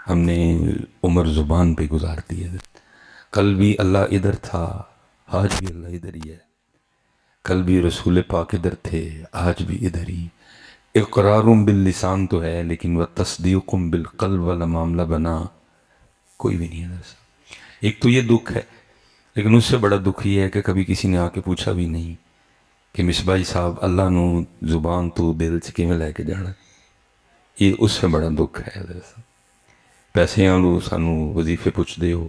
ہم نے عمر زبان پہ گزار دی ہے. کل بھی اللہ ادھر تھا، آج بھی اللہ ادھر ہی ہے. کل بھی رسول پاک ادھر تھے، آج بھی ادھر ہی. اقرار باللسان تو ہے، لیکن وہ تصدیق بالقلب والا معاملہ بنا کوئی بھی نہیں ہے ادھر سے. ایک تو یہ دکھ ہے، لیکن اس سے بڑا دکھ یہ ہے کہ کبھی کسی نے آ کے پوچھا بھی نہیں کہ مصباحی صاحب اللہ نو زبان تو دل چ کیویں لے کے جانا. یہ اس سے بڑا دکھ ہے ادھر سے. پیسے آنو سانو وظیفے پوچھ دے ہو،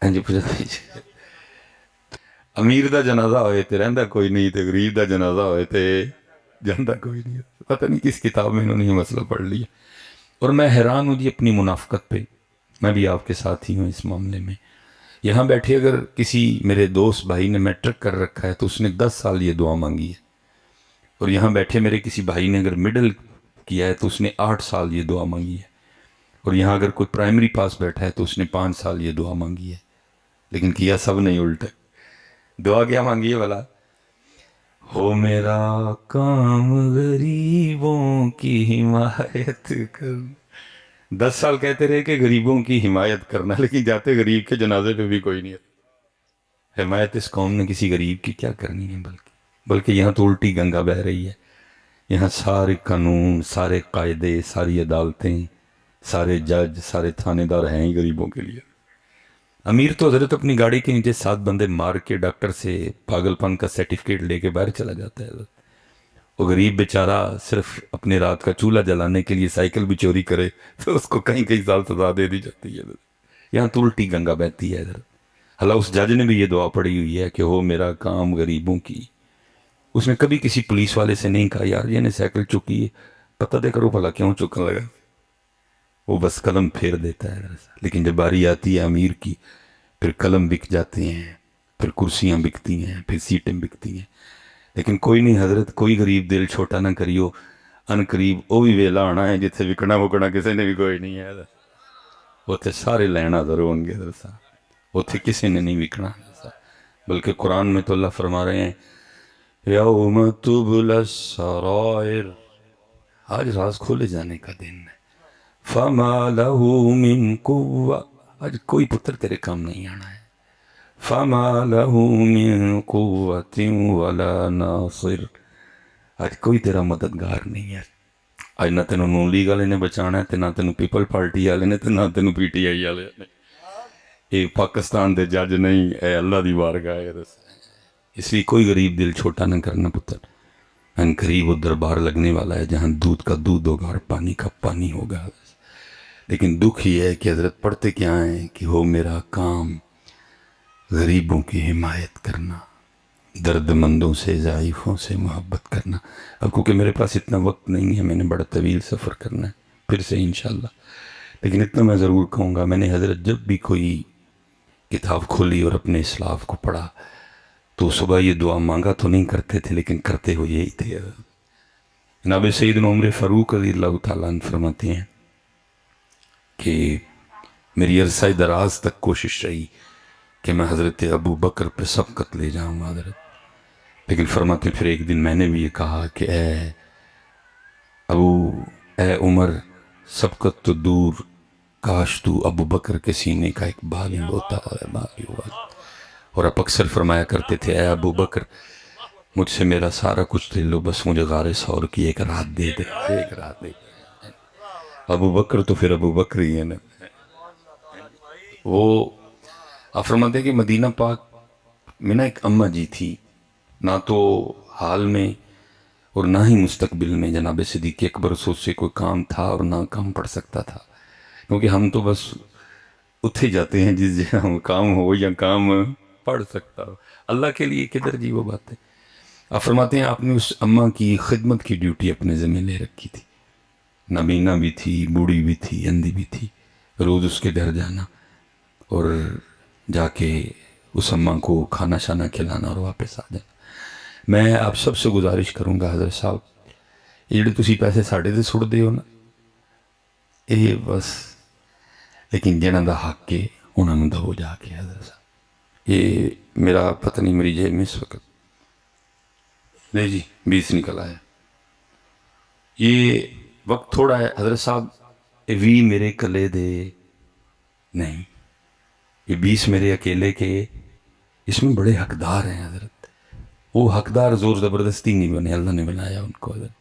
انج پوچھتے جی امیر دا جنازہ ہوئے تے رہندا کوئی نہیں، تے غریب دا جنازہ ہوئے تے جاندا کوئی نہیں. پتہ نہیں کس کتاب میں انہوں نے یہ مسئلہ پڑھ لیا. اور میں حیران ہوں جی اپنی منافقت پہ. میں بھی آپ کے ساتھ ہی ہوں اس معاملے میں. یہاں بیٹھے اگر کسی میرے دوست بھائی نے میٹرک کر رکھا ہے تو اس نے 10 سال یہ دعا مانگی ہے. اور یہاں بیٹھے میرے کسی بھائی نے اگر مڈل کیا ہے تو اس نے 8 سال یہ دعا مانگی ہے. اور یہاں اگر کوئی پرائمری پاس بیٹھا ہے تو اس نے 5 سال یہ دعا مانگی ہے. لیکن کیا سب نہیں الٹا. دعا کیا مانگی ہے بھلا؟ ہو میرا کام غریبوں کی حمایت کر. 10 سال کہتے رہے کہ غریبوں کی حمایت کرنا، لیکن جاتے غریب کے جنازے پہ بھی کوئی نہیں ہے. حمایت اس قوم نے کسی غریب کی کیا کرنی ہے؟ بلکہ یہاں تو الٹی گنگا بہہ رہی ہے. یہاں سارے قانون، سارے قاعدے، ساری عدالتیں، سارے جج، سارے تھانے دار ہیں ہی غریبوں کے لیے. امیر تو حضرت اپنی گاڑی کے نیچے 7 بندے مار کے ڈاکٹر سے پاگل پن کا سرٹیفکیٹ لے کے باہر چلا جاتا ہے. وہ غریب بیچارہ صرف اپنے رات کا چولہا جلانے کے لیے سائیکل بھی چوری کرے تو اس کو کئی کئی سال سزا دے دی جاتی ہے. یہاں تو الٹی گنگا بہتی ہے ادھر. اللہ اس جج نے بھی یہ دعا پڑھی ہوئی ہے کہ ہو میرا کام غریبوں کی. اس نے کبھی کسی پولیس والے سے نہیں کہا یار یہ نے سائیکل چکی ہے، پتہ دے کرو بھلا کیوں چکنے لگا. وہ بس قلم پھیر دیتا ہے. لیکن جب باری آتی ہے امیر کی، پھر قلم بک جاتے ہیں، پھر کرسیاں بکتی ہیں، پھر سیٹیں بکتی ہیں. لیکن کوئی نہیں حضرت، کوئی غریب دل چھوٹا نہ کریو. ان قریب وہ بھی ویلا آنا ہے جتھے وکنا وکنا کسی نے بھی کوئی نہیں ہے. اتنے سارے لین حاضر ہوں گے. اتنے کسی نے نہیں وکنا. بلکہ قرآن میں تو اللہ فرما رہے ہیں یوم تبلی السرائر، آج راز کھولے جانے کا دن ہے. فما لہ من قوہ، آج کوئی پتر تیرے کام نہیں آنا ہے. فما لہ من قوت ولا ناصر، آج کوئی تیرا مددگار نہیں ہے. آج نہ تینوں نون لیگ والے نے بچانا ہے، تے نہ تینوں پیپل پارٹی والے نے، تے نہ تینوں پی ٹی آئی والے نے. اے پاکستان دے جج نہیں، اے اللہ دی بارگاہ ہے. اس لیے کوئی غریب دل چھوٹا نہ کرنا پتر. ان قریب وہ دربار لگنے والا ہے جہاں دودھ کا دودھ ہوگا اور پانی کا پانی ہوگا. لیکن دکھ یہ ہے کہ حضرت پڑھتے کیا ہیں کہ ہو میرا کام غریبوں کی حمایت کرنا، درد مندوں سے، ضعیفوں سے محبت کرنا. اب کیونکہ میرے پاس اتنا وقت نہیں ہے، میں نے بڑا طویل سفر کرنا ہے پھر سے انشاءاللہ. لیکن اتنا میں ضرور کہوں گا، میں نے حضرت جب بھی کوئی کتاب کھولی اور اپنے اسلاف کو پڑھا تو صبح یہ دعا مانگا تو نہیں کرتے تھے، لیکن کرتے ہوئے یہی تھے. جناب سیدنا عمر فاروق رضی اللہ تعالیٰ عنہ فرماتے ہیں کہ میری عرصہ دراز تک کوشش رہی کہ میں حضرت ابو بکر پہ سبقت لے جاؤں گا حضرت. لیکن فرماتے پھر ایک دن میں نے بھی یہ کہا کہ اے عمر، سبقت تو دور، کاش تو ابو بکر کے سینے کا ایک بالند ہوتا ہے باقی ہوا. اور آپ اکثر فرمایا کرتے تھے اے ابو بکر مجھ سے میرا سارا کچھ لے لو، بس مجھے غار ثور کی ایک رات دے دے، ایک رات دے. ابو بکر تو پھر ابو بکر ہی ہے نا. وہ آپ فرماتے ہیں کہ مدینہ پاک میں نا ایک اماں جی تھی، نہ تو حال میں اور نہ ہی مستقبل میں جناب صدیق اکبر سے کوئی کام تھا اور نہ کام پڑ سکتا تھا. کیونکہ ہم تو بس اتھے جاتے ہیں جس جہاں کام ہو یا کام پڑ سکتا ہو. اللہ کے لیے کدھر جی وہ بات ہے. آپ فرماتے ہیں آپ نے اس اماں کی خدمت کی ڈیوٹی اپنے ذمہ لے رکھی تھی. نابینا بھی تھی، بوڑھی بھی تھی، اندھی بھی تھی. روز اس کے گھر جانا اور جا کے اس اماں کو کھانا شانا کھلانا اور واپس آ جانا. میں آپ سب سے گزارش کروں گا حضرت صاحب، یہ جڑے تسی پیسے ساڑھے دے سڑ دے ہو نا، یہ بس لیکن جنہاں دا حق کے انہاں نوں دو جا کے حضرت صاحب. یہ میرا پتہ نہیں میری جیب میں اس وقت نہیں جی 20 نکل آیا. یہ وقت تھوڑا ہے حضرت صاحب، بھی میرے کلے دے نہیں، یہ 20 میرے اکیلے کے، اس میں بڑے حقدار ہیں حضرت. وہ حقدار زور زبردستی نہیں بنے، اللہ نے بنایا ان کو حضرت.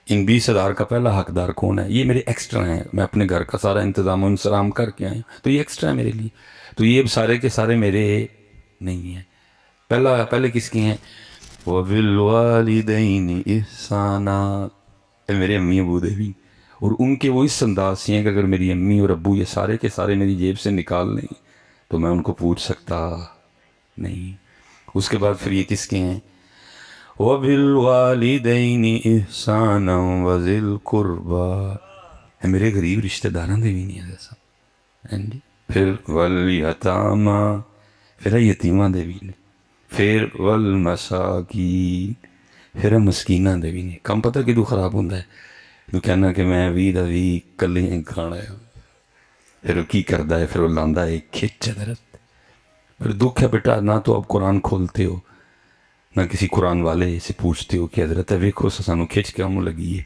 ان 20,000 کا پہلا حقدار کون ہے؟ یہ میرے ایکسٹرا ہیں، میں اپنے گھر کا سارا انتظام و انصرام کر کے آیا ہوں، تو یہ ایکسٹرا ہے میرے لیے، تو یہ سارے کے سارے میرے نہیں ہیں. پہلے کس کے ہیں؟ وَبِالْوَالِدَيْنِ إِحْسَانًا، میرے امی ابو دے بھی، اور ان کے وہ اس انداز سے ہیں کہ اگر میری امی اور ابو یہ سارے کے سارے میری جیب سے نکال لیں تو میں ان کو پوچھ سکتا نہیں. اس کے بعد پھر یہ کس کے ہیں؟ وَبِالْوَالِدَيْنِ إِحْسَانًا وَذِي الْقُرْبَى، میرے غریب رشتہ داراں دے بھی نہیں ہے ایسا. پھر وَالْيَتَامَى، پھر یتیماں دے بھی نہیں. پھر والمساکین، پھر مسکیناں دے بھی نہیں. کم پتہ کدو خراب ہوتا ہے، تو کہنا کہ میں بھی دا بھی کلے کھانا ہے. پھر وہ کی کردا ہے؟ پھر وہ لاندا ہے کھچ حضرت. پھر دکھ ہے بیٹا، نہ تو اب قرآن کھولتے ہو، نہ کسی قرآن والے سے پوچھتے ہو کہ حضرت ویکھو سانو کھچ کیوں لگی ہے.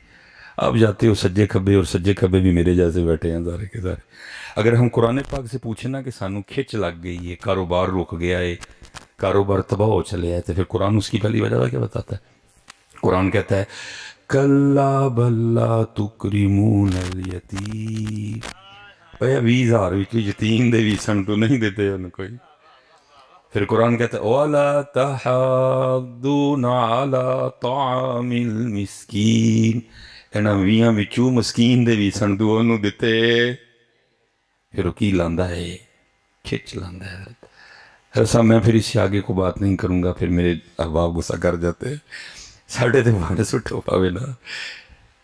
آپ جاتے ہو سجے کھبے، اور سجے کھبے بھی میرے جیسے بیٹھے ہیں سارے کے سارے. اگر ہم قرآن پاک سے پوچھیں نا کہ سانو کھچ لگ گئی ہے، کاروبار رک گیا ہے، کاروبار تباہ ہو چلے آئے، تو پھر قرآن اس کی پہلی وجہ کیا بتاتا ہے؟ قرآن کہتا ہے کلا بل لا تکرمون الیتیم. 20,000 یتیم دے بھی سن تو نہیں دیتے ان کوئی. پھر قرآن کہتا ہے وَلَا تَحَاضُّونَ عَلَىٰ طَعَامِ الْمِسْكِينِ، انہاں 20 وچوں مسکین دے بھی سن تو انہوں دیتے. پھر وہ کی لاندا ہے؟ کھچ لاندا ہے. ایسا میں پھر اس سے آگے کو بات نہیں کروں گا، پھر میرے احباب غصہ کر جاتے ہیں. ساڑھے تے بانے سٹھو پاوے نا.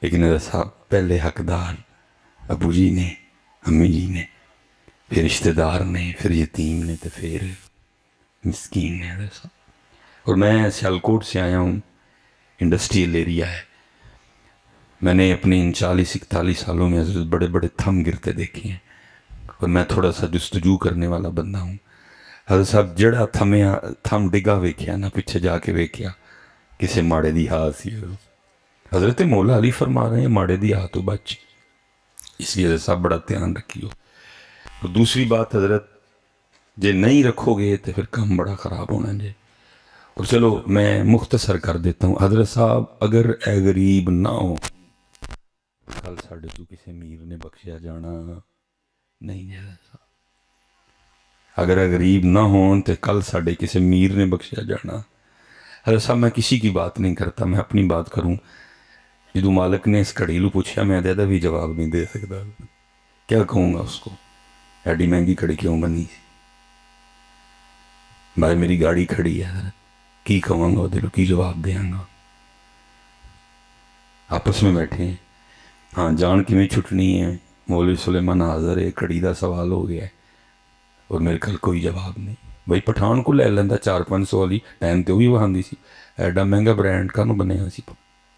لیکن ایسا پہلے حقدار ابو جی نے، امی جی نے، پھر رشتہ دار نے، پھر یتیم نے، تو پھر مسکین نے. ایسا. اور میں سیالکوٹ سے آیا ہوں، انڈسٹریل ایریا ہے. میں نے اپنے ان 40-41 سالوں میں حضرت بڑے بڑے تھم گرتے دیکھے ہیں، اور میں تھوڑا سا جستجو کرنے والا بندہ ہوں. حضرت صاحب جڑا تھم ڈگا ویکھیا نا، پیچھے جا کے ویکھیا کسے ماڑے دی ہاتھ سی. حضرت مولا علی فرما رہے ہیں ماڑے دی ہاتھ تو بچ. اس لیے حضرت صاحب بڑا دھیان رکھیو. اور دوسری بات حضرت، جے نہیں رکھو گے تو پھر کام بڑا خراب ہونا جے. اور چلو میں مختصر کر دیتا ہوں. حضرت صاحب اگر اے غریب نہ ہو، کل ساڑھے تو کسی امیر نے بخشیا جانا نہیں ہے. حضرت صاحب اگر غریب نہ ہوں تو کل ساڑھے کسی امیر نے بخشیا جانا. حضرت صاحب میں کسی کی بات نہیں کرتا، میں اپنی بات کروں. جدو مالک نے اس کھڑی لو پوچھا، میں دے بھی جواب نہیں دے سکتا. کیا کہوں گا اس کو؟ ایڈی مہنگی کھڑی کیوں بنی؟ بھائی میری گاڑی کھڑی ہے حضرت، کی کہوں گا دلو، کی جواب دیاں گا؟ آپس میں بیٹھے ہیں. ہاں جان کی میں چھٹنی ہے، مولوی سلیمان حاضر ہے، کھڑی دا سوال ہو گیا ہے، اور میرے کل کوئی جواب نہیں. بھائی پٹھان کو لے لیندہ 400-500 والی، ٹائم تے وہی وہاندی سی. ایڈا مہنگا برینڈ کانوں بنیا سی،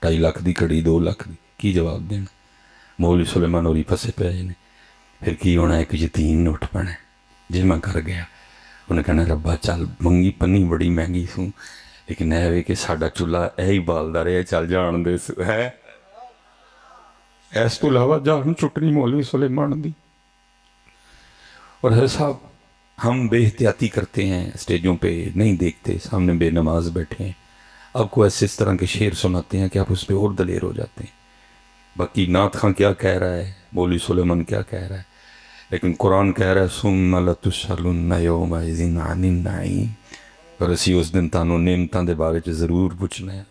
2.5 لاکھ دی کھڑی، 2 لاکھ دی، کی جواب دینا؟ مولوی سلیمان ہوری پھسے پہ نے. پھر کی ہونا؟ ایک یتیم نے اٹھ پڑنا جس میں کر گیا. انہیں کہنا ربا چل منگی پنی بڑی مہنگی سوں، لیکن اے وے کہ ساڈا چولہا اے ہی بالدا رہے، چل جان دے ہے. اس تو علاوہ جان چھٹنی مولوی سلیمان دی. اور حضرت صاحب ہم بے احتیاطی کرتے ہیں، اسٹیجوں پہ نہیں دیکھتے، سامنے بے نماز بیٹھے ہیں، آپ کو ایسے اس طرح کے شعر سناتے ہیں کہ آپ اس پہ اور دلیر ہو جاتے ہیں. باقی نعت خاں کیا کہہ رہا ہے، مولوی سلیمان کیا کہہ رہا ہے، لیکن قرآن کہہ رہا ہے ثم لتسألن یومئذ عن النعیم، اور اسی اس دن تانوں نعمتاں دے بارے چ ضرور پوچھنا ہے.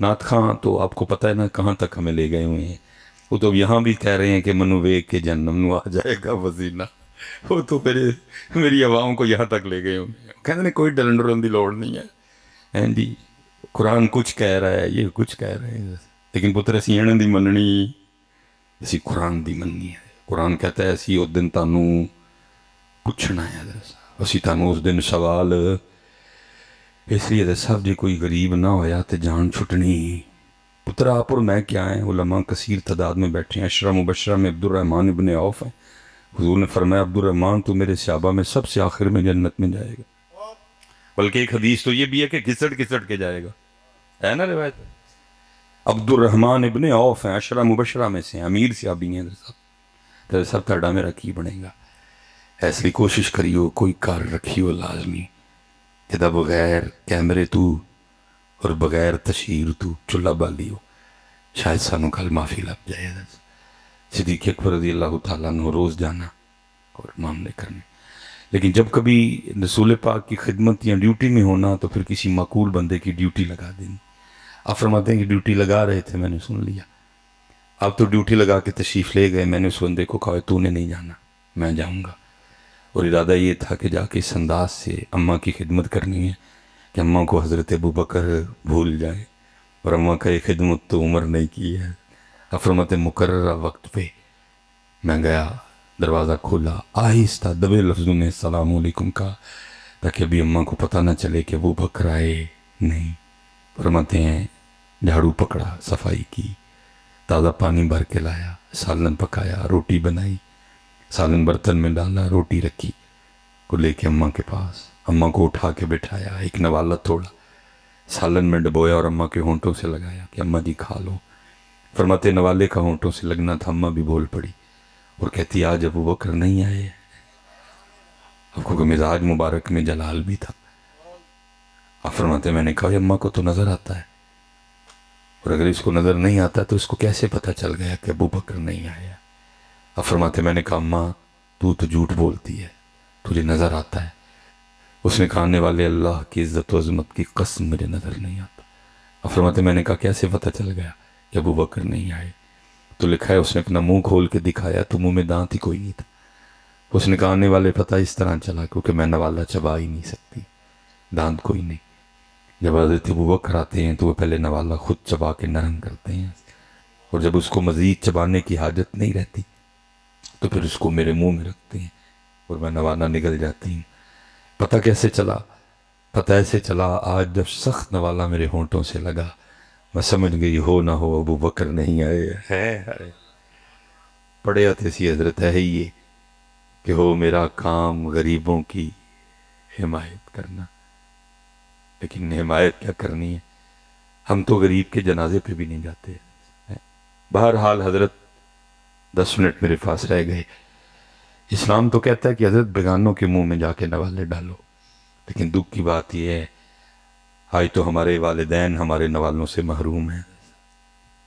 نعت خاں تو آپ کو پتہ ہے نا کہاں تک ہمیں لے گئے ہوئے ہیں. وہ تو یہاں بھی کہہ رہے ہیں کہ منو ویک کے جنم نو آ جائے گا وزینہ. وہ تو میری عوام کو یہاں تک لے گئے ہوں گے. کہتے ہیں کوئی ڈلن ڈلن دی لوڑ نہیں ہے جی. قرآن کچھ کہہ رہا ہے، یہ کچھ کہہ رہے ہیں، لیکن پتر اسی انہاں دی مننی، اسی قرآن دی مننی ہے. قرآن کہتا ہے اسی اس دن تانوں پوچھنا ہے حضرت صاحب، اسی تانوں اس دن سوال. اس لیے حضرت صاحب جی کوئی غریب نہ ہویا تو جان چھٹنی. پتر آپ اور میں کیا ہیں، علماء کثیر تعداد میں بیٹھے ہیں. عشرہ مبشرہ میں عبد الرحمن ابن عوف ہیں. حضور نے فرمایا عبد الرحمن تو میرے صحابہ میں سب سے آخر میں جنت میں جائے گا. بلکہ ایک حدیث تو یہ بھی ہے کہ گھسٹ گھسٹ کے جائے گا، ہے نا روایت. عبد الرحمن ابن عوف ہیں، عشرہ مبشرہ میں سے ہیں، امیر صحابی ہیں حضرت صاحب. تو سب تہاڈا میرا کی بنے گا. اس لیے کوشش کریو کوئی کار رکھیو لازمی جدا بغیر کیمرے تو اور بغیر تشہیر تو چولہا بالیو، شاید سانو کل معافی لگ جائے. صدیق اکبر رضی اللہ تعالیٰ عنہ روز جانا اور معاملے کرنے. لیکن جب کبھی رسول پاک کی خدمت یا ڈیوٹی میں ہونا تو پھر کسی معقول بندے کی ڈیوٹی لگا دینی. آپ فرماتے ہیں کہ ڈیوٹی لگا رہے تھے، میں نے سن لیا. آپ تو ڈیوٹی لگا کے تشریف لے گئے، میں نے اس بندے کو کہا تو نے نہیں جانا، میں جاؤں گا. اور ارادہ یہ تھا کہ جا کے اس انداز سے اماں کی خدمت کرنی ہے کہ اماں کو حضرت ابو بکر بھول جائے. اور اماں کا یہ خدمت تو عمر نہیں کی ہے. فرماتے مقررہ وقت پہ میں گیا، دروازہ کھولا، آہستہ دبے لفظوں میں السلام علیکم کہا تاکہ ابھی اماں کو پتہ نہ چلے کہ ابو بکر آئے نہیں. فرماتے ہیں جھاڑو پکڑا، صفائی کی، تازہ پانی بھر کے لایا، سالن پکایا، روٹی بنائی، سالن برتن میں ڈالا، روٹی رکھی کو لے کے اماں کے پاس. اماں کو اٹھا کے بٹھایا، ایک نوالا توڑا، سالن میں ڈبویا اور اماں کے ہونٹوں سے لگایا کہ اماں جی کھا لو. فرماتے نوالے کا ہونٹوں سے لگنا تھا، اماں بھی بول پڑی اور کہتی آج ابو بکر نہیں آئے. آپ کو مزاج مبارک میں جلال بھی تھا. آپ فرماتے میں نے کہا اماں کو تو نظر آتا ہے، اور اگر اس کو نظر نہیں آتا تو اس کو کیسے پتہ چل گیا کہ ابو بکر نہیں آیا؟ آپ فرماتے میں نے کہا اماں تو جھوٹ بولتی ہے، تجھے نظر آتا ہے. اس نے کہا آنے والے اللہ کی عزت و عظمت کی قسم مجھے نظر نہیں آتا. آپ فرماتے میں نے کہا کیسے پتہ چل گیا کہ ابو بکر نہیں آئے؟ تو لکھا ہے اس نے اپنا منہ کھول کے دکھایا تو منہ میں دانت ہی کوئی نہیں تھا. اس نے کہا آنے والے پتہ اس طرح چلا کیونکہ میں نوالا چبا ہی نہیں سکتی، دانت کوئی نہیں. جب حضرت ابو بکر آتے ہیں تو وہ پہلے نوالا خود چبا کے نرم کرتے ہیں، اور جب اس کو مزید چبانے کی حاجت نہیں رہتی تو پھر اس کو میرے منہ میں رکھتے ہیں اور میں نوالا نگل جاتی ہوں. پتہ کیسے چلا؟ پتہ ایسے چلا آج جب سخت نوالا میرے ہونٹوں سے لگا میں سمجھ گئی ہو نہ ہو ابو بکر نہیں آئے. ہے پڑھے آتے سی حضرت ہے ہی یہ کہ ہو میرا کام غریبوں کی حمایت کرنا. لیکن حمایت کیا کرنی ہے، ہم تو غریب کے جنازے پہ بھی نہیں جاتے. بہرحال حضرت 10 منٹ میرے پاس رہ گئے. اسلام تو کہتا ہے کہ حضرت بیگانوں کے منہ میں جا کے نوالے ڈالو، لیکن دکھ کی بات یہ ہے آج تو ہمارے والدین ہمارے نوالوں سے محروم ہیں.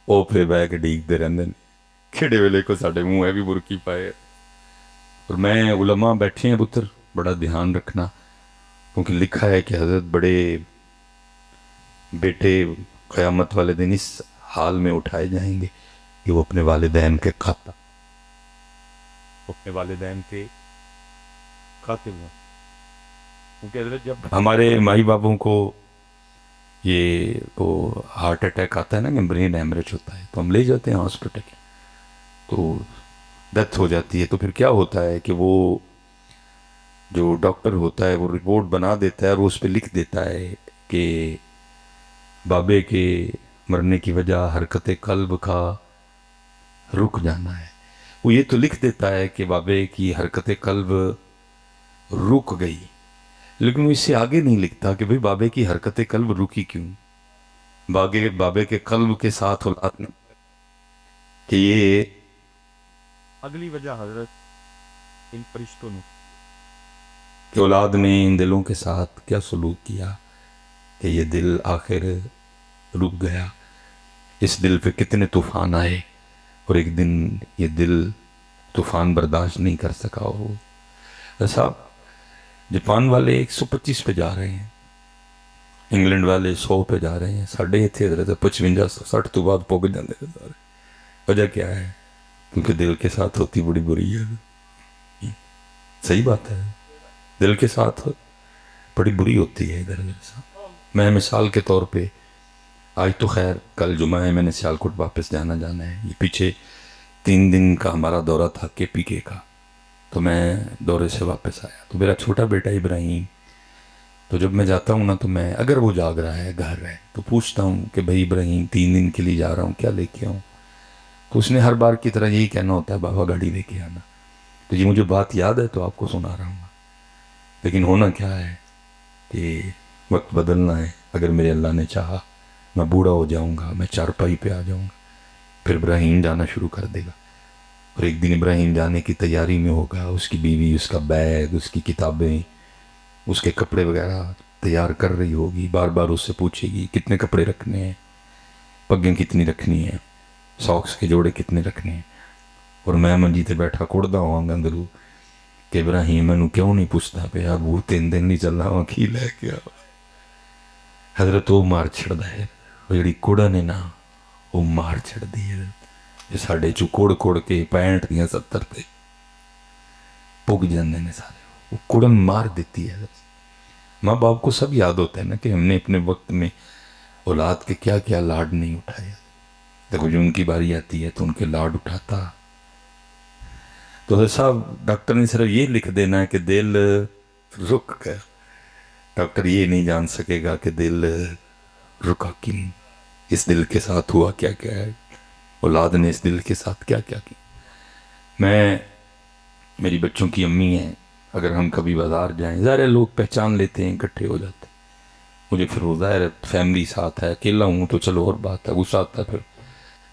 وہ پھر بہ کے ڈیگتے رہتے ہیں کھڑے ویلے کو ساڈے منہ ہے بھی برکی پائے. اور میں علماء بیٹھے ہیں پتر بڑا دھیان رکھنا، کیونکہ لکھا ہے کہ حضرت بڑے بیٹے قیامت والے دن اس حال میں اٹھائے جائیں گے کہ وہ اپنے والدین کے قاتل ہوں. کیونکہ حضرت جب ہمارے مائی باپوں کو یہ وہ ہارٹ اٹیک آتا ہے نا کہ برین ہیمریج ہوتا ہے تو ہم لے جاتے ہیں ہاسپٹل، تو ڈیتھ ہو جاتی ہے. تو پھر کیا ہوتا ہے کہ وہ جو ڈاکٹر ہوتا ہے وہ رپورٹ بنا دیتا ہے اور وہ اس پہ لکھ دیتا ہے کہ بابے کے مرنے کی وجہ حرکت قلب کا رک جانا ہے. وہ یہ تو لکھ دیتا ہے کہ بابے کی حرکت قلب رک گئی، لیکن وہ اس سے آگے نہیں لکھتا کہ بھئی بابے کی حرکت قلب رکی کیوں. بابے کے قلب کے ساتھ اولاد نے کہ یہ اگلی وجہ حضرت ان فرشتوں نے کہ اولاد نے ان دلوں کے ساتھ کیا سلوک کیا کہ یہ دل آخر رک گیا. اس دل پہ کتنے طوفان آئے اور ایک دن یہ دل طوفان برداشت نہیں کر سکا. ہو صاحب جاپان والے 125 پہ جا رہے ہیں، انگلینڈ والے 100 پہ جا رہے ہیں، ساڑھے تھے حضرت 55 60 تو بعد پوگ جاندے تھے سارے. وجہ کیا ہے؟ کیونکہ دل کے ساتھ ہوتی بڑی بری ہے. صحیح بات ہے، دل کے ساتھ بڑی بری ہوتی ہے. ادھر میں مثال کے طور پہ آج تو خیر کل جمعہ ہے، میں نے سیالکوٹ واپس جانا ہے. یہ پیچھے 3 دن کا ہمارا دورہ تھا KPK کا، تو میں دورے سے واپس آیا تو میرا چھوٹا بیٹا ابراہیم، تو جب میں جاتا ہوں نا تو میں اگر وہ جاگ رہا ہے گھر ہے تو پوچھتا ہوں کہ بھائی ابراہیم 3 دن کے لیے جا رہا ہوں کیا لے کے آؤں؟ تو اس نے ہر بار کی طرح یہی کہنا ہوتا ہے بابا گاڑی لے کے آنا. تو یہ مجھے بات یاد ہے تو آپ کو سنا رہا ہوں. لیکن ہونا کیا ہے کہ وقت بدلنا ہے. اگر میرے اللہ نے چاہا میں بوڑھا ہو جاؤں گا، میں چارپائی پہ آ جاؤں گا، پھر ابراہیم جانا شروع کر دے گا. اور ایک دن ابراہیم جانے کی تیاری میں ہوگا، اس کی بیوی اس کا بیگ، اس کی کتابیں، اس کے کپڑے وغیرہ تیار کر رہی ہوگی، بار بار اس سے پوچھے گی کتنے کپڑے رکھنے ہیں، پگیں کتنی رکھنی ہیں، ساکس کے جوڑے کتنے رکھنے ہیں، اور میں منجی تے بیٹھا کڑدا ہوا گا اندروں کہ ابراہیم مینوں کیوں نہیں پوچھتا پیا، ابو 3 دن نہیں چلا ہوا کی لے کے آ۔ حضرت وہ مار چھڑدا ہے، وہ جڑی کڑن ہے نا وہ مار چھڑ دی ہے، یہ ساڈے چوں کوڑ کوڑ کے 65 دیاں 70 تے پگ جاندے نے سارے، وہ کڑن مار دیتی ہے۔ ماں باپ کو سب یاد ہوتا ہے نا کہ ہم نے اپنے وقت میں اولاد کے کیا کیا لاڈ نہیں اٹھائے، دیکھو جو ان کی باری آتی ہے تو ان کے لاڈ اٹھاتا۔ تو حضرت صاحب ڈاکٹر نے صرف یہ لکھ دینا ہے کہ دل رک گیا، ڈاکٹر یہ نہیں جان سکے گا کہ دل رکا کیوں، اس دل کے ساتھ ہوا کیا کیا ہے، اولاد نے اس دل کے ساتھ کیا کیا کی۔ میں میری بچوں کی امی ہیں، اگر ہم کبھی بازار جائیں ظاہر ہے لوگ پہچان لیتے ہیں، اکٹھے ہو جاتے ہیں، مجھے پھر وہ ظاہر ہے فیملی ساتھ ہے، اکیلا ہوں تو چلو اور بات ہے، غصہ آتا ہے پھر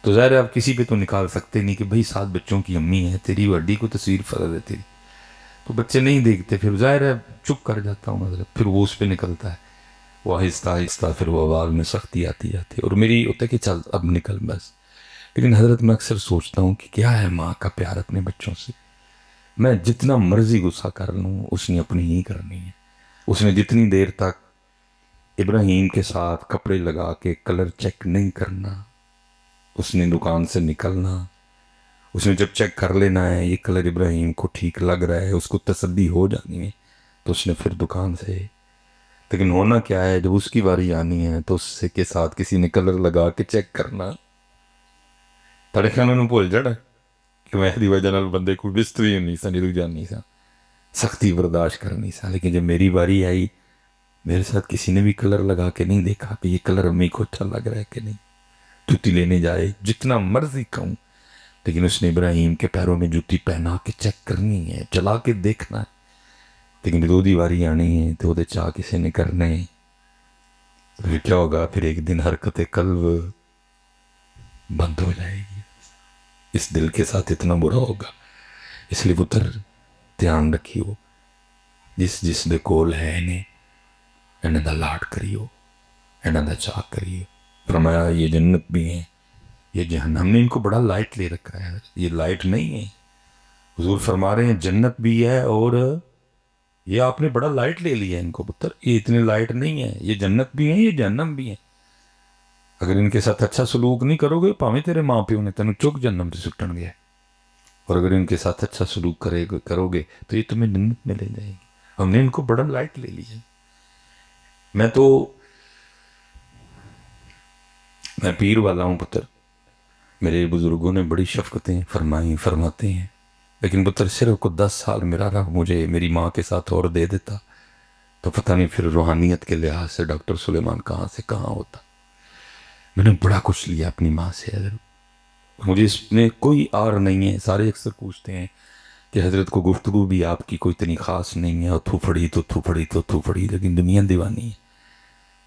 تو ظاہر ہے آپ کسی پہ تو نکال سکتے نہیں کہ بھائی 7 بچوں کی امی ہے، تیری وڈی کو تصویر فرض ہے تیری، تو بچے نہیں دیکھتے، پھر ظاہر ہے چپ کر جاتا ہوں حضرت، پھر وہ اس پہ نکلتا ہے، وہ آہستہ آہستہ پھر وہ آواز میں سختی آتی جاتی ہے، اور میری ہوتا ہے کہ چل اب نکل بس۔ لیکن حضرت میں اکثر سوچتا ہوں کہ کیا ہے ماں کا پیار اپنے بچوں سے، میں جتنا مرضی غصہ کر لوں اس نے اپنی ہی کرنی ہے، اس نے جتنی دیر تک ابراہیم کے ساتھ کپڑے لگا کے کلر چیک نہیں کرنا، اس نے دکان سے نکلنا، اس نے جب چیک کر لینا ہے یہ کلر ابراہیم کو ٹھیک لگ رہا ہے، اس کو تسلی ہو جانی ہے تو اس نے پھر دکان سے، لیکن ہونا کیا ہے جب اس کی باری آنی ہے تو اس سے کے ساتھ کسی نے کلر لگا کے چیک کرنا، تڑے خیال میں بھول جڑا کہ میں دی وجہ نال بندے کو بستری نہیں سا نہیں جانی سا، سختی برداشت کرنی سا، لیکن جب میری باری آئی میرے ساتھ کسی نے بھی کلر لگا کے نہیں دیکھا کہ یہ کلر امی کو اچھا لگ رہا ہے کہ نہیں، جوتی لینے جائے جتنا مرضی کہوں، لیکن اس نے ابراہیم کے پیروں میں جوتی پہنا کے چیک کرنی ہے، چلا کے دیکھنا ہے، لیکن دو دیواری آنی ہے تو وہ چاہ کسی نے کرنے، پھر کیا ہوگا، پھر ایک دن حرکت قلب بند ہو جائے گی، اس دل کے ساتھ اتنا برا ہوگا۔ اس لیے پتر دھیان رکھیو، جس جس دے کول ہے انہیں دا لاڈ کریو، انہیں دا چاہ کریو، فرمایا یہ جنت بھی ہیں یہ جہنم، ہم نے ان کو بڑا لائٹ لے رکھا ہے، یہ لائٹ نہیں ہے، حضور فرما رہے ہیں جنت بھی ہے اور یہ آپ نے بڑا لائٹ لے لیا ہے ان کو پتر، یہ اتنے لائٹ نہیں ہے، یہ جنت بھی ہیں یہ جہنم بھی ہیں، اگر ان کے ساتھ اچھا سلوک نہیں کرو گے پاویں تیرے ماں پیو نے تینوں چک جنم سے سٹن گیا، اور اگر ان کے ساتھ اچھا سلوک کرو گے تو یہ تمہیں جنت میں لے جائے گی، ہم نے ان کو بڑا لائٹ لے لیا ہے۔ میں پیر والا ہوں پتر، میرے بزرگوں نے بڑی شفقتیں فرمائی فرماتے ہیں، لیکن پتر صرف کو 10 سال میرا رہا مجھے میری ماں کے ساتھ اور دے دیتا تو پتہ نہیں پھر روحانیت کے لحاظ سے ڈاکٹر سلیمان کہاں سے کہاں ہوتا۔ میں نے بڑا کچھ لیا اپنی ماں سے حضرت، مجھے اس میں کوئی آر نہیں ہے، سارے اکثر پوچھتے ہیں کہ حضرت کو گفتگو بھی آپ کی کوئی اتنی خاص نہیں ہے، اور تھو پھڑی لیکن دنیا دیوانی ہے،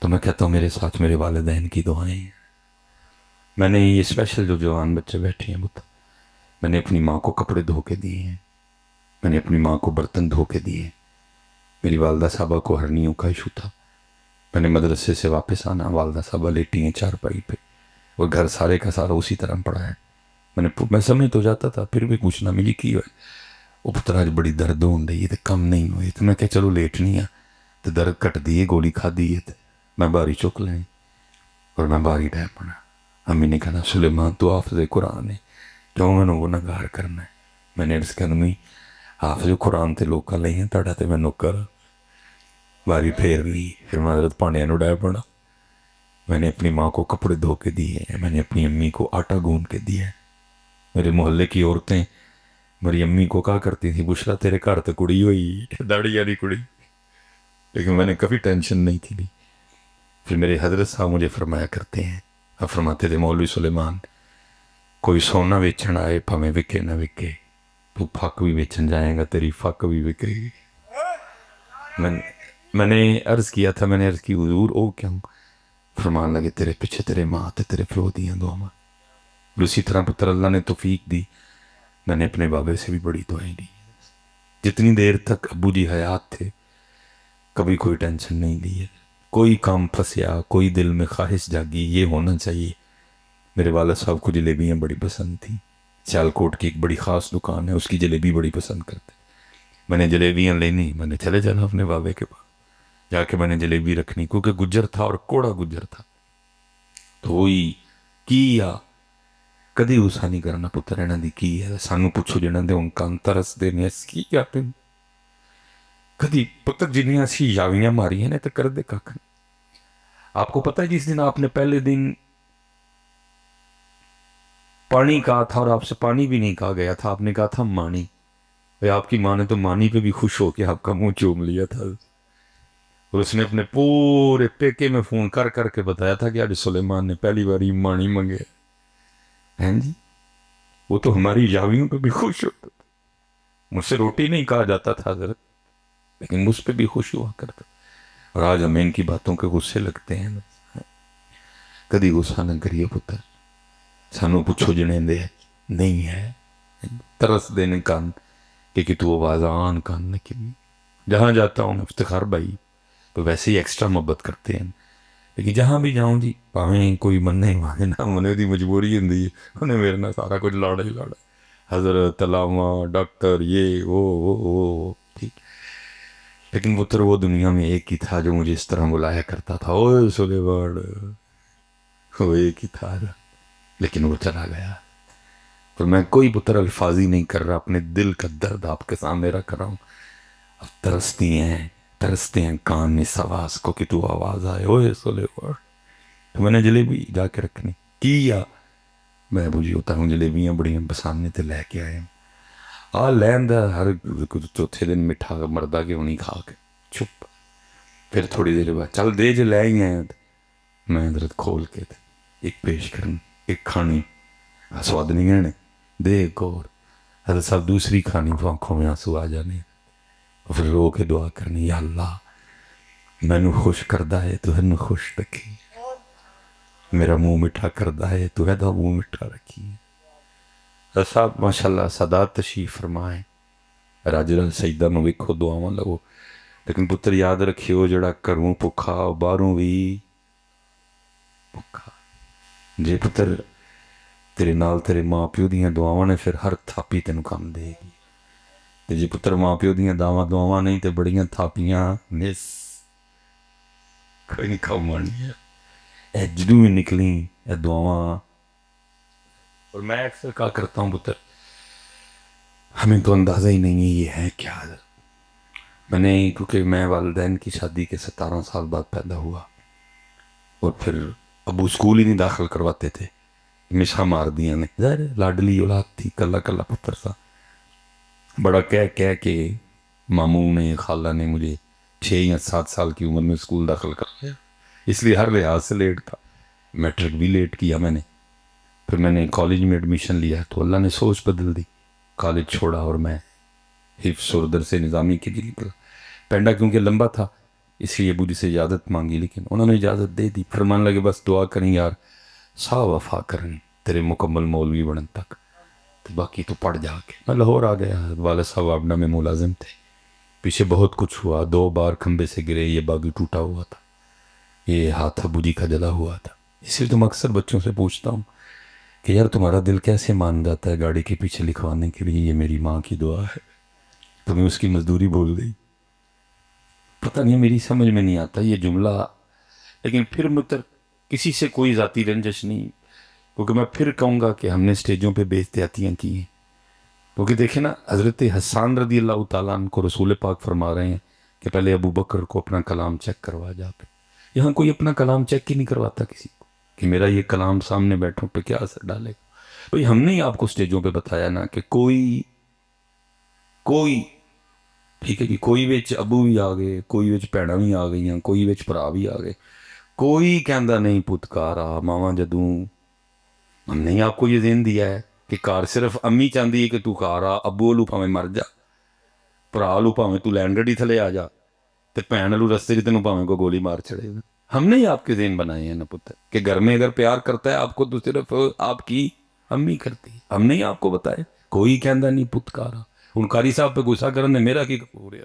تو میں کہتا ہوں میرے ساتھ میرے والدین کی دعائیں ہیں۔ میں نے یہ اسپیشل جو جوان بچے بیٹھے ہیں بتا، میں نے اپنی ماں کو کپڑے دھو کے دیے ہیں، میں نے اپنی ماں کو برتن دھو کے دیے، میری والدہ صاحبہ کو ہرنیوں کا ایشو تھا، میں نے مدرسے سے واپس آنا، والدہ صاحبہ لیٹی ہیں چارپائی پہ، اور گھر سارے کا سارا اسی طرح پڑا ہے، میں سمجھ تو جاتا تھا پھر بھی پوچھنا مجھے کی ہوئے، وہ پتر آج بڑی درد ہوں رہی ہے تو کم نہیں ہوئی، تو میں کہ چلو لیٹنی ہے تو درد کٹ دیے، گولی کھا دیے، میں باری چک لیں اور میں باری ڈہ پڑا، امی نے کہا سلیمان تو حافظ قرآن ہے کیوں میں نے گناہ گار کرنا ہے، میں نے عرض کرنی حافظ قرآن تے لوکاں لئی ہیں تاڑا تے میں نوکر، باری پھیر لی، پھر میں حضرت پانڈیا نو ڈہ پڑا، میں نے اپنی ماں کو کپڑے دھو کے دیے ہیں، میں نے اپنی امی کو آٹا گوندھ کے دیا ہے، میرے محلے کی عورتیں میری امی کو کہا کرتی تھی بشرا تیرے گھر تو کڑی ہوئی داڑھی والی کڑی، لیکن میں نے کبھی ٹینشن نہیں کی لی۔ پھر میرے حضرت صاحب مجھے فرمایا کرتے ہیں، آپ فرماتے تھے مولوی سلیمان کوئی سونا بیچن آئے پھمیں وکے نہ وکے تو پھک بھی بیچن جائے گا تیری فک بھی وکے گی۔ میں نے عرض کیا تھا، میں نے عرض کی حضور او کیوں، فرمان لگے تیرے پیچھے تیرے ماں تے تیرے پیو دیاں دعاواں، اسی طرح پتر اللہ نے توفیق دی، میں نے اپنے بابے سے بھی بڑی دعائیں دی. جتنی دیر تک ابو جی حیات تھے کبھی کوئی ٹینشن نہیں لی ہے. کوئی کام پھنسیا, کوئی دل میں خواہش جاگی یہ ہونا چاہیے. میرے والد صاحب کو جلیبیاں بڑی پسند تھیں. سیالکوٹ کی ایک بڑی خاص دکان ہے, اس کی جلیبی بڑی پسند کرتے. میں نے جلیبیاں لینی, میں نے چلے جانا اپنے بابے کے پاس, جا کے میں نے جلیبی رکھنی, کیونکہ گجر تھا اور کوڑا گجر تھا. تو وہی کیا کدی غصہ نہیں کرنا پتر انہاں دی کی ہے. سانو پوچھو جنہاں دے ہن کان ترس دے نے اس کی کیا پن کدی پتر جنیاں سی یاویاں ماری ہیں نے تے کر دے کھ. آپ کو پتہ ہے جس دن آپ نے پہلے دن پانی کہا تھا اور آپ سے پانی بھی نہیں کہا گیا تھا, آپ نے کہا تھا مانی. آپ کی ماں نے تو مانی پہ بھی خوش ہو کے آپ کا منہ چوم لیا تھا, اور اس نے اپنے پورے پیکے میں فون کر کر کے بتایا تھا کہ آج سلیمان نے پہلی باری مانی منگے ہیں جی. وہ تو ہماری یاویوں پہ بھی خوش ہوتا تھا. مجھ سے روٹی نہیں کہا جاتا تھا حضرت, لیکن مجھ پہ بھی خوش ہوا کرتا. اور آج ہمیں ان کی باتوں کے غصے لگتے ہیں. کدی غصہ نہ کریے پتر, سانو پوچھو جنے دے نہیں ہے ترس دینے کان کہ تو آوازان کان نے کنی. جہاں جاتا ہوں افتخار بھائی تو ویسے ہی ایکسٹرا محبت کرتے ہیں, لیکن جہاں بھی جاؤں جی پاویں کوئی مننے مانے نہ منے دی مجبوری ہوندی ہے, انہیں میرے نہ سارا کچھ لاڑا ہی لاڑا. حضرت علامہ ڈاکٹر یہ وہ ٹھیک. لیکن پتر وہ دنیا میں ایک ہی تھا جو مجھے اس طرح بلایا کرتا تھا, اوے سولے بڑ, وہ ایک ہی تھا, لیکن وہ چلا گیا. اور میں کوئی پتر الفاظی نہیں کر رہا, اپنے دل کا درد آپ کے سامنے رکھ رہا ہوں. اب ترستے ہیں کان اس آواز کو کہ تو آواز آئے اوے سولے بڑ. تو میں نے جلیبی جا کے رکھنی کیا. میں بجھی ہوتا ہوں جلیبیاں بڑی بسانے تے لے کے آئے آ لین دا ہر چوتھے دن مٹھا مردہ کے انہیں کھا کے چپ. پھر تھوڑی دیر بعد چل دے جو لے ہی آئے, میں حضرت کھول کے تھے ایک پیش کرنی ایک کھانی سواد نہیں گہنے دے ایک اور. حضرت صاحب دوسری کھانی تو آنکھوں میں آنسو آ جانے, اور پھر رو کے دعا کرنی یا اللہ میں نو خوش کردہ ہے تو ہے خوش رکھی, میرا منہ مٹھا کردہ ہے تو ہے دا منہ مٹھا رکھی. حضرت صاحب ماشاءاللہ سادات تشریف فرمائیں, راجرہ سجدہ نو ویکھو دعاواں لگو, لیکن پتر یاد رکھیو جڑا گھروں بھکھا باہروں بھی بھکھا. جے پتر تیرے نال تیرے ماں پیو دیاں دعاواں نے پھر ہر تھاپی تینوں کام دے گی. تے جے پتر ماں پیو دیاں دعاواں نہیں تے بڑیاں تھاپیاں نس کوئی نہیں کام آنی ہے. اے جدوں میں نکلیں اے دعاواں. اور میں اکثر کہا کرتا ہوں پتر ہمیں تو اندازہ ہی نہیں ہے یہ ہے کیا. میں نے کیونکہ میں والدین کی شادی کے 17 سال بعد پیدا ہوا, اور پھر ابو اسکول ہی نہیں داخل کرواتے تھے, ہمیشہ مار دیاں نے. ظاہر لاڈلی اولاد تھی, کلا کلا پتر تھا. بڑا کہہ کے ماموں نے خالہ نے مجھے 6 یا 7 سال کی عمر میں اسکول داخل کروایا, اس لیے ہر لحاظ سے لیٹ تھا. میٹرک بھی لیٹ کیا میں نے. پھر میں نے کالج میں ایڈمیشن لیا تو اللہ نے سوچ بدل دی, کالج چھوڑا اور میں حفظ اور درس نظامی کے لیے نکلا. پینڈا کیونکہ لمبا تھا اس لیے ابو جی سے اجازت مانگی, لیکن انہوں نے اجازت دے دی. فرمان لگے بس دعا کریں یار سا وفا کریں تیرے مکمل مولوی بنن تک, تو باقی تو پڑھ جا کے. میں لاہور آ گیا, والد صاحب آبنا میں ملازم تھے. پیچھے بہت کچھ ہوا, 2 بار کھمبے سے گرے, یہ باغی ٹوٹا ہوا تھا, یہ ہاتھ ابو جی کا جلا ہوا تھا. اس لیے تو اکثر بچوں سے پوچھتا ہوں کہ یار تمہارا دل کیسے مان جاتا ہے گاڑی کے پیچھے لکھوانے کے لیے یہ میری ماں کی دعا ہے, تمہیں اس کی مزدوری بول گئی. پتہ نہیں میری سمجھ میں نہیں آتا یہ جملہ. لیکن پھر مطلب کسی سے کوئی ذاتی رنجش نہیں, کیونکہ میں پھر کہوں گا کہ ہم نے سٹیجوں پہ بے احتیاطیاں کی ہیں. کیونکہ دیکھیں نا حضرت حسان رضی اللہ تعالیٰ عنہ کو رسول پاک فرما رہے ہیں کہ پہلے ابو بکر کو اپنا کلام چیک کروا جا کے. یہاں کوئی اپنا کلام چیک ہی نہیں کرواتا کسی کو کہ میرا یہ کلام سامنے بیٹھوں پہ کیا اثر ڈالے گا. بھئی ہم نے ہی آپ کو سٹیجوں پہ بتایا نا کہ کوئی ٹھیک ہے جی, کوئی وچ ابو بھی آ گئے, کوئی وچ بھیڑاں بھی آ گئیاں, کوئی وچ بھرا بھی آ گئے, کوئی کہندا نہیں پتکارا ماواں جدوں. ہم نے ہی آپ کو یہ ذہن دیا ہے کہ کار صرف امی چاہتی ہے کہ تو کار آ, ابو لو پاویں مر جا, بھرا لو پاویں تو لینڈ گڈی تھلے آ جا, تے بھین لو رستے چ تینوں پاویں کو گولی مار چھڑے. ہم نے ہی آپ کے ذہن بنائے ہیں نا پتر کہ گھر میں اگر پیار کرتا ہے آپ کو تو صرف آپ کی امی کرتی ہے. ہم نے ہی آپ کو بتایا کوئی کہندا نہیں پتکارا. ہن قاری صاحب پہ غصہ کرنے میرا کی قصور ہے؟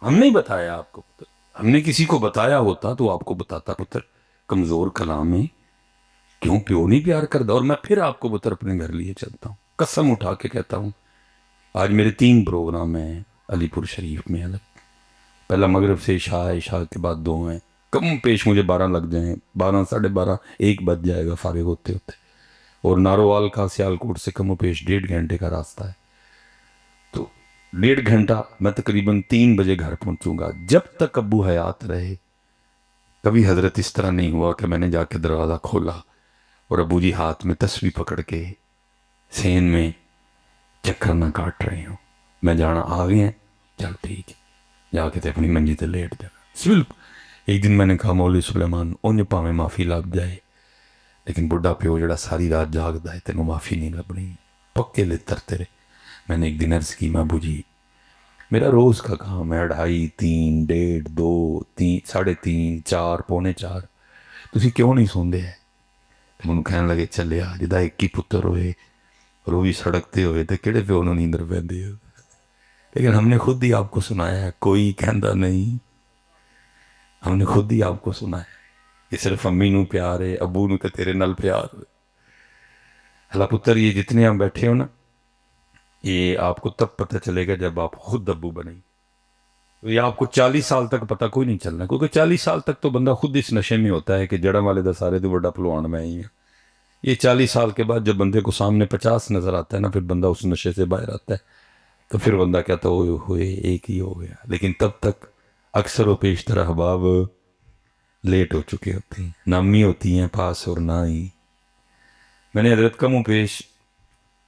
ہم نہیں بتایا آپ کو پتر. ہم نے کسی کو بتایا ہوتا تو آپ کو بتاتا پتر کمزور کلام ہے کیوں پیو نہیں پیار کرتا. اور میں پھر آپ کو پتر اپنے گھر لیے چلتا ہوں, قسم اٹھا کے کہتا ہوں. آج میرے 3 پروگرام ہیں علی پور شریف میں الگ. پہلا مغرب سے عشاء, عشاء کے بعد 2 ہیں. کم پیش مجھے 12 لگ جائیں, 12 ساڑھے 12 1 بج جائے گا فارغ ہوتے ہوتے. اور ناروال کا سیالکوٹ سے کم و پیش 1.5 گھنٹے کا راستہ ہے. تو 1.5 گھنٹہ میں تقریباً 3 بجے گھر پہنچوں گا. جب تک ابو حیات رہے کبھی حضرت اس طرح نہیں ہوا کہ میں نے جا کے دروازہ کھولا اور ابو جی ہاتھ میں تسبیح پکڑ کے سین میں چکر نہ کاٹ رہے ہوں. میں جانا آ گئے ہیں, چل ٹھیک ہے, جا کے تے اپنی منجی تے لیٹ جانا. ایک دن میں نے کہا مولوی سلیمان انج پاویں معافی لگ جائے لیکن بڑھا پیو جڑا ساری رات جاگدا ہے تینوں معافی نہیں لبنی, پکے لتر تیرے. میں نے ایک دن عرض کی میں ابو جی میرا روز کا کام ہے 2.5 3 1.5 2 3 3.5 4 پونے 4 تسی کیوں نہیں سوندے ہے؟ منو کہنے لگے چلیا جدا ایک ہی پتر ہوئے اور وہ بھی سڑکتے ہوئے تو کہڑے پیو نوں نیندر پیندی ہے. لیکن ہم نے خود ہی آپ کو سنایا ہے, کوئی کہندا نہیں. ہم نے خود ہی آپ کو سنایا ہے کہ صرف امی نوں پیار ہے, ابو نوں تے تیرے نال پیار ہے. اللہ پتر یہ جتنے ہم بیٹھے ہو نا یہ آپ کو تب پتہ چلے گا جب آپ خود ابو بنیں. یہ آپ کو 40 سال تک پتہ کوئی نہیں چلنا, کیونکہ 40 سال تک تو بندہ خود اس نشے میں ہوتا ہے کہ جڑم والے دا سارے تو بڑا پلوان میں ہی ہے. یہ 40 سال کے بعد جب بندے کو سامنے 50 نظر آتا ہے نا پھر بندہ اس نشے سے باہر آتا ہے تو پھر بندہ کہتا ہوئے ایک ہی ہو گیا. لیکن تب تک اکثر و پیشتر احباب لیٹ ہو چکے ہوتے ہیں, نہ امی ہوتی ہیں پاس اور نہ ہی. میں نے حضرت کم و پیش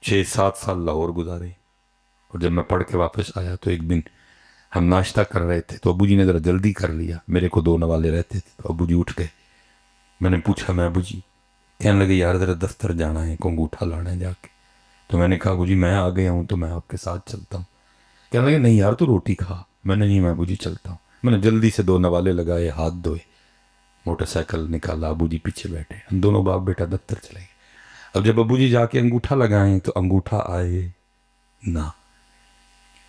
6-7 سال لاہور گزارے, اور جب میں پڑھ کے واپس آیا تو ایک دن ہم ناشتہ کر رہے تھے تو ابو جی نے ذرا جلدی کر لیا. میرے کو 2 نوالے رہتے تھے تو ابو جی اٹھ گئے. میں نے پوچھا میں ابو جی, کہنے لگے یار ذرا دفتر جانا ہے, کو انگوٹھا لانا ہے جا کے. تو میں نے کہا ابو جی میں آ گیا ہوں تو میں آپ کے ساتھ چلتا ہوں. کہنے لگے نہیں یار تو روٹی کھا. میں نے نہیں میں ابو جی چلتا ہوں. میں نے جلدی سے 2 نوالے لگائے, ہاتھ دھوئے, موٹر سائیکل نکالا, ابو جی پیچھے بیٹھے, ہم دونوں باپ بیٹا دفتر چلے گئے. اب جب ابو جی جا کے انگوٹھا لگائیں تو انگوٹھا آئے نہ.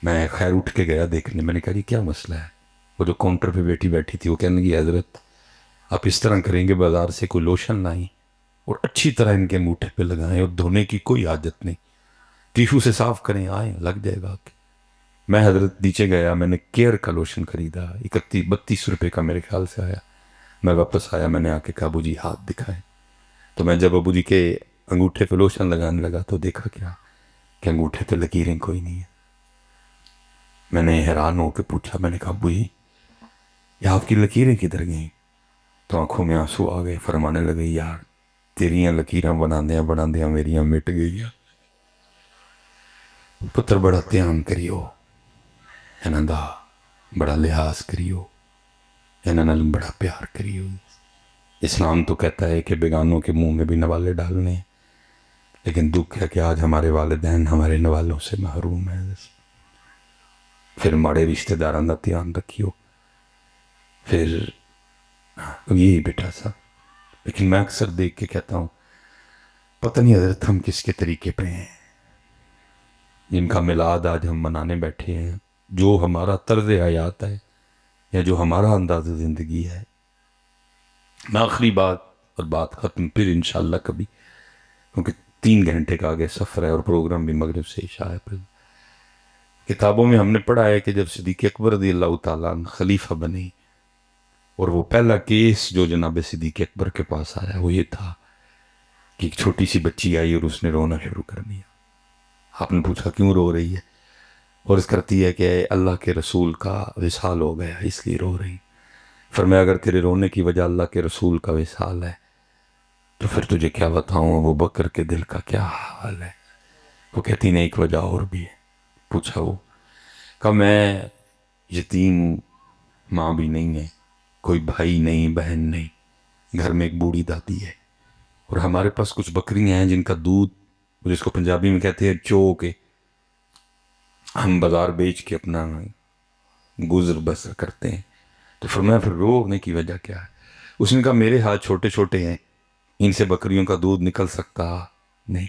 میں خیر اٹھ کے گیا دیکھنے. میں نے کہا جی کیا مسئلہ ہے؟ وہ جو کاؤنٹر پہ بیٹھی تھی وہ کہنے لگی حضرت آپ اس طرح کریں گے بازار سے کوئی لوشن لائیں اور اچھی طرح ان کے انگوٹھے پہ لگائیں اور دھونے کی کوئی عادت نہیں, ٹیشو سے صاف کریں, آئیں لگ جائے گا. میں حضرت نیچے گیا, میں نے کیئر کا لوشن خریدا, 32 روپے کا میرے خیال سے آیا. میں واپس آیا, میں نے آ کے کہا ابو جی ہاتھ دکھائیں. تو میں جب ابو جی کے انگوٹھے پہ لوشن لگانے لگا تو دیکھا کیا کہ انگوٹھے پہ لکیریں کوئی نہیں ہیں. میں نے حیران ہو کے پوچھا, میں نے کہا ابو جی یہ آپ کی لکیریں کدھر گئیں؟ تو آنکھوں میں آنسو آ گئے, فرمانے لگے یار تیریاں لکیراں بناندیاں میریاں مٹ گئیاں. پتر بڑا دھیان کریو, انہاں دا بڑا لحاظ کریو, انہاں نال بڑا پیار کریو. اسلام تو کہتا ہے کہ بیگانوں کے منہ میں بھی نوالے ڈالنے, لیکن دکھ ہے کہ آج ہمارے والدین ہمارے نوالوں سے محروم ہیں. پھر ماڑے رشتہ داراں دا دھیان رکھیو. پھر یہی بیٹا سا. لیکن میں اکثر دیکھ کے کہتا ہوں پتہ نہیں حضرت ہم کس کے طریقے پہ ہیں. جن کا میلاد آج ہم منانے بیٹھے ہیں, جو ہمارا طرز حیات ہے یا جو ہمارا انداز زندگی ہے. میں آخری بات اور بات ختم پھر انشاءاللہ کبھی, کیونکہ 3 گھنٹے کا آگے سفر ہے اور پروگرام بھی مغرب سے عشاء ہے. پھر کتابوں میں ہم نے پڑھا ہے کہ جب صدیق اکبر رضی اللہ تعالیٰ عنہ خلیفہ بنے اور وہ پہلا کیس جو جناب صدیق اکبر کے پاس آیا وہ یہ تھا کہ ایک چھوٹی سی بچی آئی اور اس نے رونا شروع کر دیا. آپ نے پوچھا کیوں رو رہی ہے؟ اور اس کرتی ہے کہ اللہ کے رسول کا وصال ہو گیا اس لیے رو رہی. فرمایا اگر تیرے رونے کی وجہ اللہ کے رسول کا وصال ہے تو پھر تجھے کیا بتاؤں وہ بکر کے دل کا کیا حال ہے. وہ کہتی نہیں ایک وجہ اور بھی ہے. پوچھا وہ, کہا میں یتیم, ماں بھی نہیں ہے, کوئی بھائی نہیں بہن نہیں, گھر میں ایک بوڑھی دادی ہے اور ہمارے پاس کچھ بکریاں ہیں جن کا دودھ جس کو پنجابی میں کہتے ہیں چو کے ہم بازار بیچ کے اپنا گزر بسر کرتے ہیں. تو فرمایا پھر رونے کی وجہ کیا ہے؟ اس نے کہا میرے ہاتھ چھوٹے چھوٹے ہیں, ان سے بکریوں کا دودھ نکل سکتا نہیں.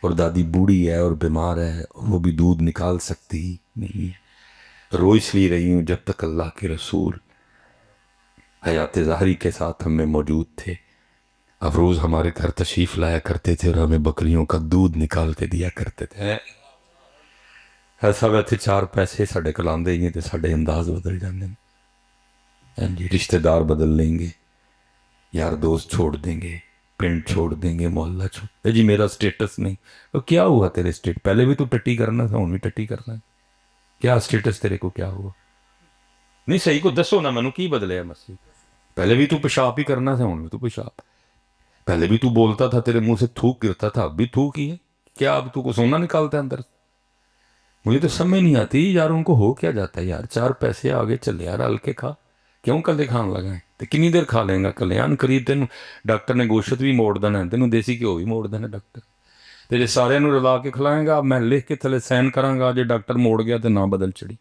اور دادی بوڑھی ہے اور بیمار ہے، اور وہ بھی دودھ نکال سکتی نہیں ہے۔ رو اس لیے رہی ہوں جب تک اللہ کے رسول حیات ظاہری کے ساتھ ہم میں موجود تھے، افروز ہمارے گھر تشریف لایا کرتے تھے اور ہمیں بکریوں کا دودھ نکال کے دیا کرتے تھے۔ ایسا ویسے چار پیسے ساڈے کول آندے ہی تے ساڈے انداز بدل جاندے ہیں جی، رشتہ دار بدل لیں گے، یار دوست چھوڑ دیں گے، پنڈ چھوڑ دیں گے، محلہ چھوڑ جی میرا سٹیٹس نہیں۔ تو کیا ہوا تیرے سٹیٹ؟ پہلے بھی تو ٹٹی کرنا تھا، ہن بھی ٹٹی کرنا ہے، کیا سٹیٹس تیرے کو کیا ہوا؟ نہیں صحیح کو دسو نا مینوں کی بدلیا مسیح؟ پہلے بھی تو پیشاب ہی کرنا تھا، ہن بھی تو پیشاب۔ پہلے بھی تو بولتا تھا تیرے منہ سے تھوک گرتا تھا، اب بھی تھوک ہی ہے، کیا اب تو کو سونا نکالتا ہے اندر سے؟ مجھے تو سمجھ نہیں آتی یار ان کو ہو کیا جاتا ہے یار، چار پیسے آگے چلے یار، ہل کے کھا، کیوں کلے کھان لگا ہے؟ تو کنی دیر کھا لیں گا کلیان قریب تینوں ڈاکٹر نے گوشت بھی موڑ دینا ہے، تینوں دیسی گھیو بھی موڑ دینا ڈاکٹر، تے جے سارے نوں رلا کے کھلائیں گا، میں لکھ کے تھلے سائن کراں گا، جے ڈاکٹر موڑ گیا تو نہ بدل چڑی۔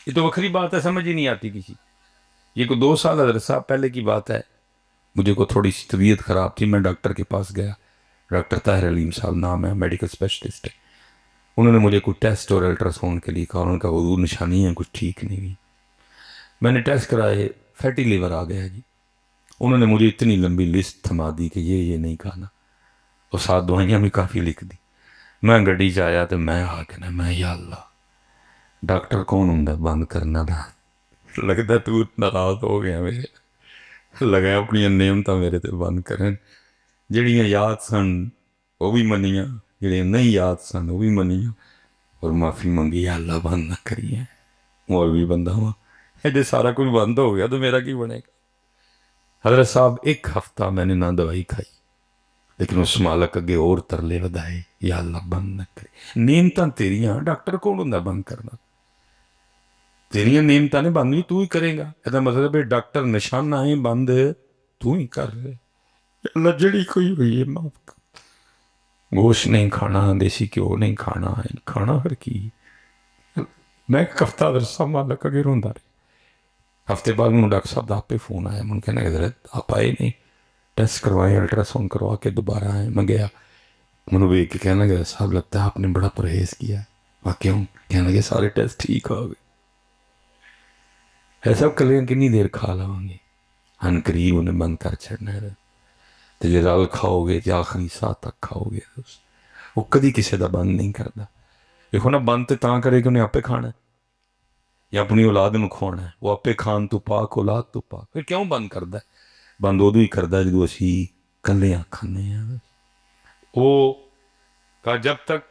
یہ تو وکری بات ہے، سمجھ ہی نہیں آتی کسی۔ یہ کوئی 2 سال حضرت صاحب پہلے کی بات ہے، مجھے کو تھوڑی سی طبیعت خراب تھی، میں ڈاکٹر کے پاس گیا، ڈاکٹر طاہر علیم صاحب نام ہے، میڈیکل اسپیشلسٹ ہے۔ انہوں نے مجھے کوئی ٹیسٹ اور الٹرا ساؤنڈ کے لیے کہا، انہوں نے کہا وہ نشانی ہے کچھ ٹھیک نہیں ہوئی۔ میں نے ٹیسٹ کرائے، فیٹی لیور آ گیا جی۔ انہوں نے مجھے اتنی لمبی لسٹ تھما دی کہ یہ نہیں کھانا، اور ساتھ دوائیاں بھی کافی لکھ دی۔ میں گڈی چ آیا تو میں آ کے نا میں یا اللہ ڈاکٹر کون ہوں بند کرنا تھا، لگتا تو ناراض ہو گیا میرے، لگا اپنی نعمتاں میرے تے بند کرن، جڑیاں یاد سن وہ بھی منیاں، جڑیاں نہیں یاد سن وہ بھی منیاں، اور معافی منگی، یا اللہ بند نہ کریے، اور بھی بندہ ہوا جی، سارا کچھ بند ہو گیا تو میرا کی بنے گا؟ حضرت صاحب 1 ہفتہ میں نے نہ دوائی کھائی، لیکن اس مالک اگے اور ترلے ودائے، یا اللہ بند نہ کرے، نعمتاں تیریاں، ڈاکٹر کون ہوندا بند کرنا؟ تیریاں نعمتاں نے بند بھی تو ہی کرے گا، یہ مطلب ہے ڈاکٹر نشانہ ہے بند تو ہی کر رہے۔ اللہ جڑی کوئی ہوئی ہے معاف کر، گوشت نہیں کھانا، دیسی گھیو نہیں کھانا، کھانا پھر کی؟ میں 1 ہفتہ درسا مالک اگے روندا رہا۔ ہفتے بعد مجھے ڈاکٹر صاحب دا آپ پہ فون آیا، من کہنا حضرت آپ آئے نہیں، ٹیسٹ کروائے، الٹرا ساؤنڈ کروا کے دوبارہ آئے۔ میں گیا، منو ویک کے کہنے لگا صاحب لگتا ہے آپ نے بڑا پرہیز کیا ہے۔ میں کیوں؟ کہنے لگے سارے ٹیسٹ ٹھیک ہو گئے۔ ایسا کلیاں کنی دیر کھا لواں گے، ہن قریب انہیں بند کر چھڑنا ہے، تے جے رل کھاؤ گے تے آخری ساتھ تک کھاؤ گے، وہ کدی کسی دا بند نہیں کردا۔ دیکھو نا بند تے تاں کرے کہ انہیں آپے کھانا ہے یا اپنی اولاد نوں کھوانا ہے، وہ آپے کھان تو پاک اولاد تو پاک، پھر کیوں بند کردا ہے؟ بند ادو ہی کردا ہے جدو اسی کلیاں کھانے ہیں۔ وہ کہا جب تک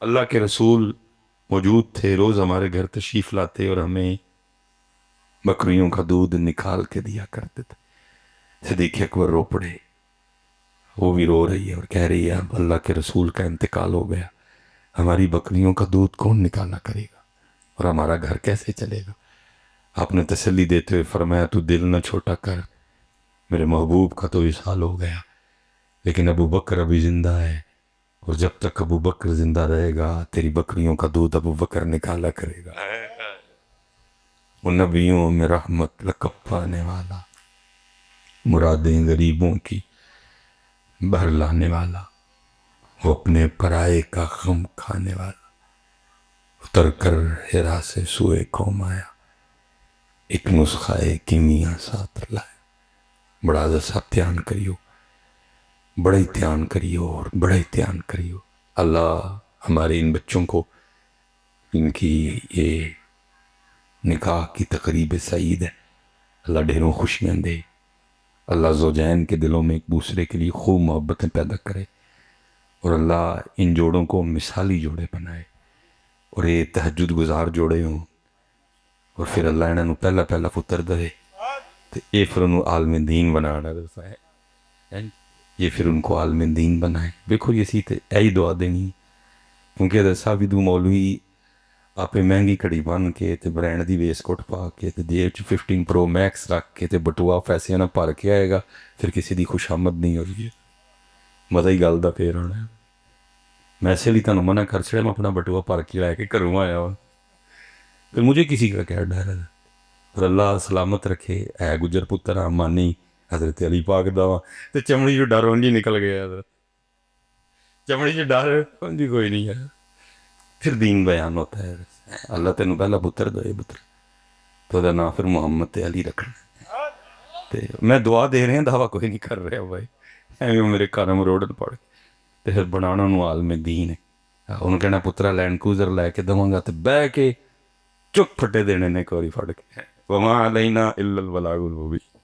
اللہ کے رسول موجود تھے روز ہمارے گھر تشریف لاتے اور ہمیں بکریوں کا دودھ نکال کے دیا کرتے تھے۔ صدیق اکبر رو پڑے، وہ بھی رو رہی ہے اور کہہ رہی ہے اب اللہ کے رسول کا انتقال ہو گیا، ہماری بکریوں کا دودھ کون نکالا کرے گا اور ہمارا گھر کیسے چلے گا؟ آپ نے تسلی دیتے ہوئے فرمایا تو دل نہ چھوٹا کر، میرے محبوب کا تو وصال ہو گیا، لیکن ابو بکر ابھی زندہ ہے، اور جب تک ابو بکر زندہ رہے گا تیری بکریوں کا دودھ ابو بکر نکالا کرے گا۔ وہ نبیوں میں رحمت لقب پانے والا، مرادیں غریبوں کی بھر لانے والا، وہ اپنے پرائے کا غم کھانے والا، اتر کر ہرا سے سوئے قوم آیا، ایک نسخہ کیمیا ساتھ لائے۔ بڑا سا دھیان کریو، بڑا دھیان کریو اور بڑا دھیان کریو۔ اللہ ہمارے ان بچوں کو، ان کی یہ نکاح کی تقریب سعید ہے، اللہ ڈھیروں خوشیاں دے، اللہ زوجین کے دلوں میں ایک دوسرے کے لیے خوب محبتیں پیدا کرے، اور اللہ ان جوڑوں کو مثالی جوڑے بنائے، اور یہ تہجد گزار جوڑے ہوں، اور پھر اللہ انہوں پہلا پتر دے تو یہ پھر انہوں عالم دین بنانا ہے، یہ پھر ان کو عالم دین بنائے۔ دیکھو یہ سی تے یہی دعا دینی، کیونکہ حضرت صاحب دو مولوی آپ مہنگی کڑی بن کے تے برینڈ دی ویس کوٹ پا کے تے جیب 15 پرو میکس رکھ کے تے بٹوا پیسے نہ بھر کے آئے گا، پھر کسی دی خوش آمد نہیں ہوئی ہے، مزہ ہی گل دا پھر آنا ہے۔ میں اسے لیے تمہیں منع کر چھڑے، میں اپنا بٹوا بھر کے لے کے گھروں آیا ہوں، پھر مجھے کسی کا کیا ڈر ہے؟ اور اللہ سلامت رکھے، اے گجر پتر مانی حضرت علی پاک دا تے چمڑی جو ڈر ونجی نکل گیا حضرت۔ چمڑی سے ڈر جی کوئی نہیں ہے. پھر دین بیان ہوتا ہے. اللہ تینوں پہلا پتر دے پتر تو دا نام پھر محمد تے علی رکھنا. تے میں دعا دے رہے ہیں دعویٰ کوئی نہیں کر رہا بھائی. ایویں میرے کانم روڈ پڑ تے پھر بنانا انہوں عالم دین ہے. انہوں کہنا پترا لینڈ کروزر لے کے دواں گا تے بہ کے چک پھٹے دینے نے کوری پھڑ کے. وما علینا الا البلاغ المبین.